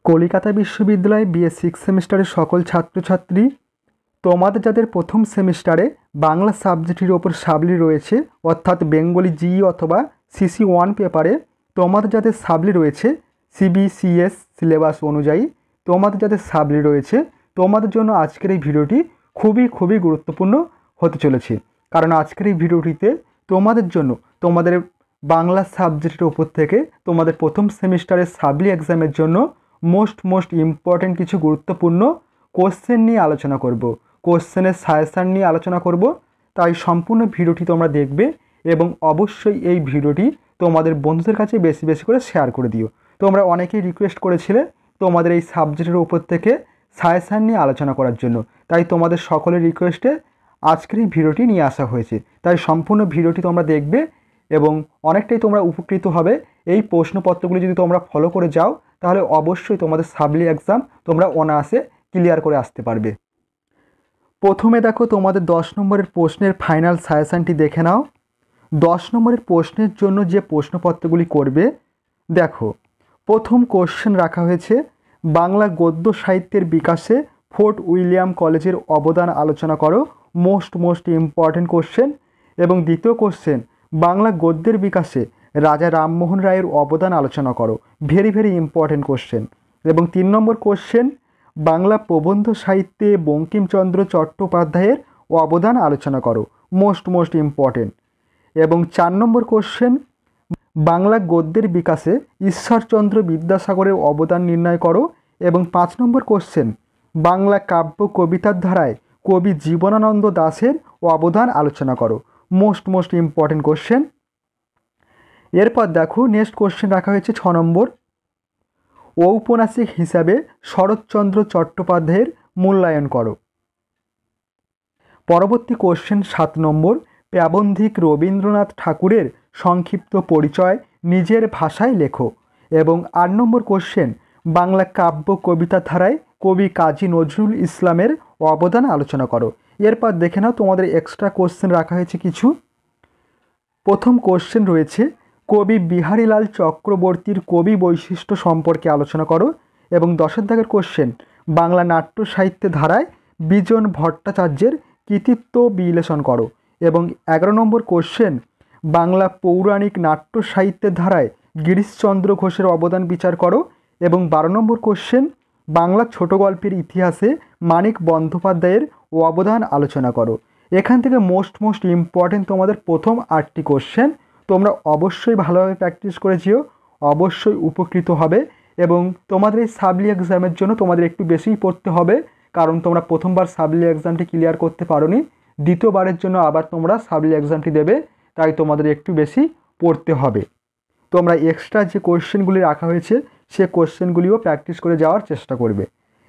কলিকাতা বিশ্ববিদ্যালয়ে BA six সেমিস্টারের সকল ছাত্রছাত্রী, তোমাদের যাদের প্রথম সেমিস্টারে বাংলা সাবজেক্টের ওপর সাবলি রয়েছে, অর্থাৎ বেঙ্গলি জিই অথবা CC1 পেপারে তোমাদের যাদের সাবলি রয়েছে CBCS সিলেবাস অনুযায়ী তোমাদের যাদের সাবলি রয়েছে, তোমাদের জন্য আজকের এই ভিডিওটি খুবই গুরুত্বপূর্ণ হতে চলেছে। কারণ আজকের এই ভিডিওটিতে তোমাদের জন্য তোমাদের বাংলা সাবজেক্টের ওপর থেকে তোমাদের প্রথম সেমিস্টারের সাবলি এক্সামের জন্য মোস্ট ইম্পর্টেন্ট কিছু গুরুত্বপূর্ণ কোশ্চেন নিয়ে আলোচনা করব, কোশ্চেনের সাজেশান নিয়ে আলোচনা করব। তাই সম্পূর্ণ ভিডিওটি তোমরা দেখবে এবং অবশ্যই এই ভিডিওটি তোমাদের বন্ধুদের কাছে বেশি করে শেয়ার করে দিও। তোমরা অনেকেই রিকোয়েস্ট করেছিলে তোমাদের এই সাবজেক্টের উপর থেকে সাজেশান নিয়ে আলোচনা করার জন্য, তাই তোমাদের সকলের রিকোয়েস্টে আজকের এই ভিডিওটি নিয়ে আসা হয়েছে। তাই সম্পূর্ণ ভিডিওটি তোমরা দেখবে এবং অনেকটাই তোমরা উপকৃত হবে। এই প্রশ্নপত্রগুলি যদি তোমরা ফলো করে যাও তাহলে অবশ্যই তোমাদের সাবলি এক্সাম তোমরা অনায়াসে ক্লিয়ার করে আসতে পারবে। প্রথমে দেখো তোমাদের 10 নম্বরের প্রশ্নের ফাইনাল সাজেশানটি দেখে নাও। 10 নম্বরের প্রশ্নের জন্য যে প্রশ্নপত্রগুলি করবে, দেখো প্রথম কোশ্চেন রাখা হয়েছে বাংলা গদ্য সাহিত্যের বিকাশে ফোর্ট উইলিয়াম কলেজের অবদান আলোচনা করো, মোস্ট ইম্পর্টেন্ট কোশ্চেন। এবং দ্বিতীয় কোশ্চেন বাংলা গদ্যের বিকাশে রাজা রামমোহন রায়ের অবদান আলোচনা করো, ভেরি ইম্পর্টেন্ট কোশ্চেন। এবং 3 নম্বর কোশ্চেন বাংলা প্রবন্ধ সাহিত্যে বঙ্কিমচন্দ্র চট্টোপাধ্যায়ের অবদান আলোচনা করো, মোস্ট ইম্পর্টেন্ট। এবং 4 নম্বর কোশ্চেন বাংলা গদ্যের বিকাশে ঈশ্বরচন্দ্র বিদ্যাসাগরের অবদান নির্ণয় করো। এবং 5 নম্বর কোশ্চেন বাংলা কাব্য কবিতার ধারায় কবি জীবনানন্দ দাশের অবদান আলোচনা করো, মোস্ট ইম্পর্টেন্ট কোশ্চেন। এরপর দেখো নেক্সট কোশ্চেন রাখা হয়েছে 6 নম্বর ঔপন্যাসিক হিসাবে শরৎচন্দ্র চট্টোপাধ্যায়ের মূল্যায়ন করো। পরবর্তী কোশ্চেন 7 নম্বর প্রাবন্ধিক রবীন্দ্রনাথ ঠাকুরের সংক্ষিপ্ত পরিচয় নিজের ভাষায় লেখো। এবং 8 নম্বর কোশ্চেন বাংলা কাব্য কবিতা ধারায় কবি কাজী নজরুল ইসলামের অবদান আলোচনা করো। এরপর দেখে নাও তোমাদের এক্সট্রা কোশ্চেন রাখা হয়েছে কিছু। প্রথম কোশ্চেন রয়েছে কবি বিহারীলাল চক্রবর্তীর কবি বৈশিষ্ট্য সম্পর্কে আলোচনা করো। এবং 10 দাগের কোশ্চেন বাংলা নাট্য সাহিত্যের ধারায় বিজন ভট্টাচার্যের কৃতিত্ব বিশ্লেষণ করো। এবং 11 নম্বর কোশ্চেন বাংলা পৌরাণিক নাট্য সাহিত্যের ধারায় গিরিশচন্দ্র ঘোষের অবদান বিচার করো। এবং 12 নম্বর কোশ্চেন বাংলা ছোট গল্পের ইতিহাসে মানিক বন্দ্যোপাধ্যায়ের অবদান আলোচনা করো। এখান থেকে মোস্ট ইম্পর্টেন্ট তোমাদের প্রথম 8টি কোশ্চেন। তোমরা অবশ্যই ভালোভাবে প্র্যাকটিস করে যেও, অবশ্যই উপকৃত হবে। এবং তোমাদের এই সাবলি এক্সামের জন্য তোমাদের একটু বেশিই পড়তে হবে, কারণ তোমরা প্রথমবার সাবলি এক্সামটি ক্লিয়ার করতে পারোনি, দ্বিতীয়বারের জন্য আবার তোমরা সাবলি এক্সামটি দেবে, তাই তোমাদের একটু বেশি পড়তে হবে। তোমরা এক্সট্রা যে কোশ্চেনগুলি রাখা হয়েছে সে কোশ্চেনগুলিও প্র্যাকটিস করে যাওয়ার চেষ্টা করবে।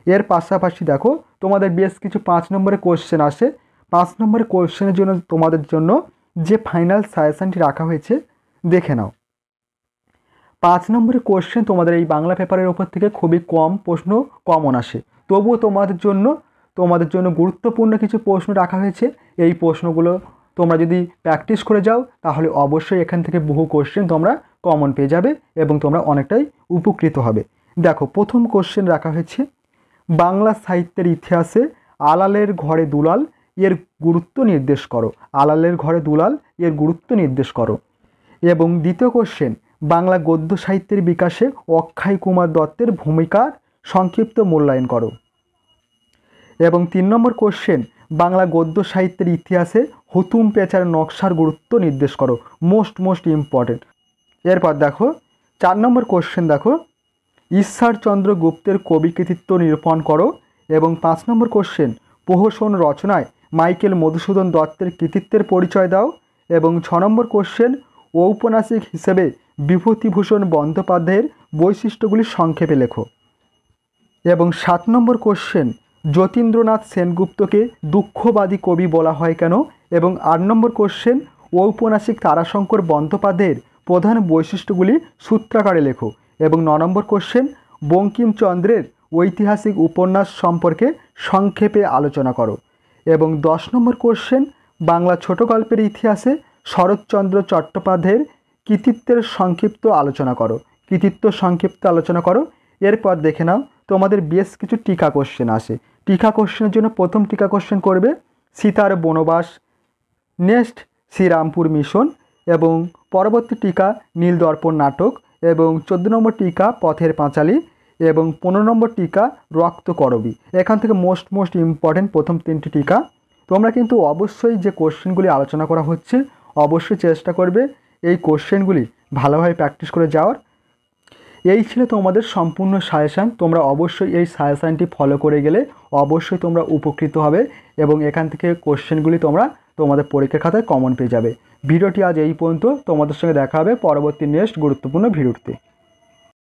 এর পাশাপাশি দেখো তোমাদের বেশ কিছু 5 নম্বরের কোশ্চেন আসে। 5 নম্বরের কোশ্চেনের জন্য তোমাদের জন্য যে ফাইনাল সাজেশানটি রাখা হয়েছে দেখে নাও। 5 নম্বরের কোশ্চেন তোমাদের এই বাংলা পেপারের ওপর থেকে খুবই কম প্রশ্ন কমন আসে, তবুও তোমাদের জন্য গুরুত্বপূর্ণ কিছু প্রশ্ন রাখা হয়েছে। এই প্রশ্নগুলো তোমরা যদি প্র্যাকটিস করে যাও তাহলে অবশ্যই এখান থেকে বহু কোশ্চেন তোমরা কমন পেয়ে যাবে এবং তোমরা অনেকটাই উপকৃত হবে। দেখো প্রথম কোশ্চেন রাখা হয়েছে বাংলা সাহিত্যের ইতিহাসে আলালের ঘরে দুলাল এর গুরুত্ব নির্দেশ করো, আলালের ঘরে দুলাল এর গুরুত্ব নির্দেশ করো। এবং দ্বিতীয় কোশ্চেন বাংলা গদ্য সাহিত্যের বিকাশে অক্ষয় কুমার দত্তের ভূমিকার সংক্ষিপ্ত মূল্যায়ন করো। এবং 3 নম্বর কোশ্চেন বাংলা গদ্য সাহিত্যের ইতিহাসে হুতুম পেঁচার নকশার গুরুত্ব নির্দেশ করো, মোস্ট ইম্পর্টেন্ট। এরপর দেখো 4 নম্বর কোশ্চেন দেখো ঈশ্বরচন্দ্র গুপ্তের কবি কৃতিত্ব নিরূপণ করো। এবং 5 নম্বর কোশ্চেন প্রহসন রচনায় মাইকেল মধুসূদন দত্তের কৃতিত্বের পরিচয় দাও। এবং 6 নম্বর কোশ্চেন ঔপন্যাসিক হিসেবে বিভূতিভূষণ বন্দ্যোপাধ্যায়ের বৈশিষ্ট্যগুলি সংক্ষেপে লেখো। এবং 7 নম্বর কোশ্চেন যতীন্দ্রনাথ সেনগুপ্তকে দুঃখবাদী কবি বলা হয় কেন। এবং 8 নম্বর কোশ্চেন ঔপন্যাসিক তারাশঙ্কর বন্দ্যোপাধ্যায়ের প্রধান বৈশিষ্ট্যগুলি সূত্রাকারে লেখো। এবং 9 নম্বর কোশ্চেন বঙ্কিমচন্দ্রের ঐতিহাসিক উপন্যাস সম্পর্কে সংক্ষেপে আলোচনা করো। এবং 10 নম্বর কোশ্চেন বাংলা ছোট গল্পের ইতিহাসে শরৎচন্দ্র চট্টোপাধ্যায়ের কৃতিত্ব সংক্ষিপ্ত আলোচনা করো। এরপর দেখে নাও তোমাদের বেশ কিছু টিকা কোশ্চেন আসে। টিকা কোশ্চেনের জন্য প্রথম টিকা কোশ্চেন করবে সীতার বনবাস, নেক্সট শ্রীরামপুর মিশন, এবং পরবর্তী টিকা নীলদর্পণ নাটক, এবং 14 নম্বর টিকা পথের পাঁচালী, এবং 15 নম্বর টিকা রক্তকরবী। এখান থেকে মোস্ট ইম্পর্টেন্ট প্রথম 3টি টিকা। তোমরা কিন্তু অবশ্যই যে কোশ্চেনগুলি আলোচনা করা হচ্ছে অবশ্যই চেষ্টা করবে এই কোশ্চেনগুলি ভালোভাবে প্র্যাকটিস করে যাওয়ার। এই ছিল তোমাদের সম্পূর্ণ সাজেশান। তোমরা অবশ্যই এই সাজেশানটি ফলো করে গেলে অবশ্যই তোমরা উপকৃত হবে এবং এখান থেকে কোশ্চেনগুলি তোমরা তোমাদের পরীক্ষার খাতায় কমন পেয়ে যাবে। ভিডিওটি আজ এই পর্যন্ত। তোমাদের সঙ্গে দেখা হবে পরবর্তী নেক্সট গুরুত্বপূর্ণ ভিডিওতে।